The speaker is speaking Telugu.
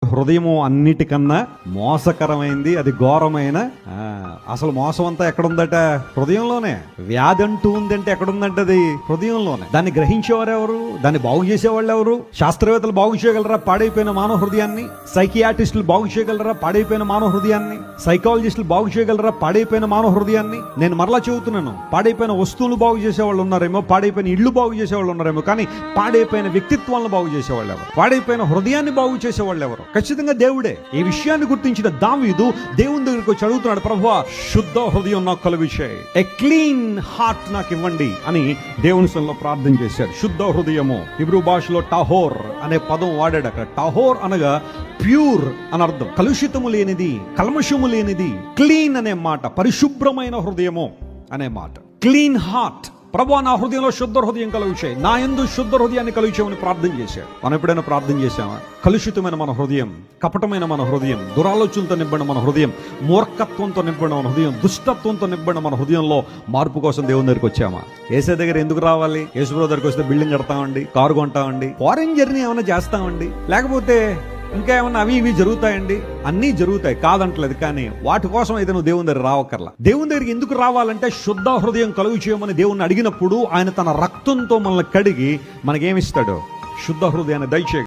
హృదయము అన్నిటికన్నా మోసకరమైంది, అది ఘోరమైన. అసలు మోసం అంతా ఎక్కడుందట? హృదయంలోనే. వ్యాధి అంటూ ఉందంటే ఎక్కడుందంటే అది హృదయంలోనే. దాన్ని గ్రహించేవారు ఎవరు? దాన్ని బాగు చేసేవాళ్ళు ఎవరు? శాస్త్రవేత్తలు బాగు చేయగలరా పాడైపోయిన మానవ హృదయాన్ని? సైకియాట్రిస్టులు బాగు చేయగలరా పాడైపోయిన మానవ హృదయాన్ని? సైకాలజిస్టులు బాగు చేయగలరా పాడైపోయిన మానవ హృదయాన్ని? నేను మరలా చెబుతున్నాను, పాడైపోయిన వస్తువులు బాగు చేసేవాళ్ళు ఉన్నారేమో, పాడైపోయిన ఇళ్ళు బాగు చేసేవాళ్ళు ఉన్నారేమో, కానీ పాడైపోయిన వ్యక్తిత్వాలను బాగు చేసేవాళ్ళు ఎవరు? పాడైపోయిన హృదయాన్ని బాగు చేసేవాళ్ళు ఎవరు? ఖచ్చితంగా దేవుడే. ఈ విషయాన్ని గుర్తించిన దావీదు దేవుని దగ్గరికి వచ్చి అడుగుతున్నాడు, ప్రభువా శుద్ధ హృదయం నాకు కలుగజేయి, ఏ క్లీన్ హార్ట్ నాకు ఇవ్వండి అని దేవుని సన్నిధిలో ప్రార్థన చేశాడు. శుద్ధ హృదయము హీబ్రూ భాషలో టహోర్ అనే పదం వాడాడు. అక్కడ టహోర్ అనగా ప్యూర్ అని అర్థం. కలుషితము లేనిది, కల్మషము లేనిది. క్లీన్ అనే మాట పరిశుభ్రమైన హృదయము అనే మాట. Clean heart. ప్రభువా నా హృదయంలో శుద్ధ హృదయం కలుగజేయి, నా యందు శుద్ధ హృదయాన్ని కలుగజేయమని ప్రార్థన చేశాడు. మనం ఎప్పుడైనా ప్రార్థన చేశామా? కలుషితమైన మన హృదయం, కపటమైన మన హృదయం, దురాలోచనతో నింపడిన మన హృదయం, మూర్ఖత్వంతో నింపడిన మన హృదయం, దుష్టత్వంతో నింపడిన మన హృదయంలో మార్పు కోసం దేవుని దగ్గరికి వచ్చామా? యేసు దగ్గర ఎందుకు రావాలి? యేసుప్రభువు దగ్గరికి వస్తే బిల్డింగ్ కడతామండి, కారు కొంటామండి, ఫారెన్ జర్నీ ఏమైనా చేస్తామండి, లేకపోతే ఇంకా ఏమన్నా అవి ఇవి జరుగుతాయండి. అన్నీ జరుగుతాయి, కాదంటలేదు. కానీ వాటి కోసం అయితే నువ్వు దేవుని దగ్గర రావక్కర్లా. దేవుని దగ్గరికి ఎందుకు రావాలంటే శుద్ధ హృదయం కలుగు చేయమని దేవుణ్ణి అడిగినప్పుడు ఆయన తన రక్తంతో మనల్ని కడిగి మనకేమిస్తాడు? శుద్ధ హృదయాన్ని దయచేయగలడు.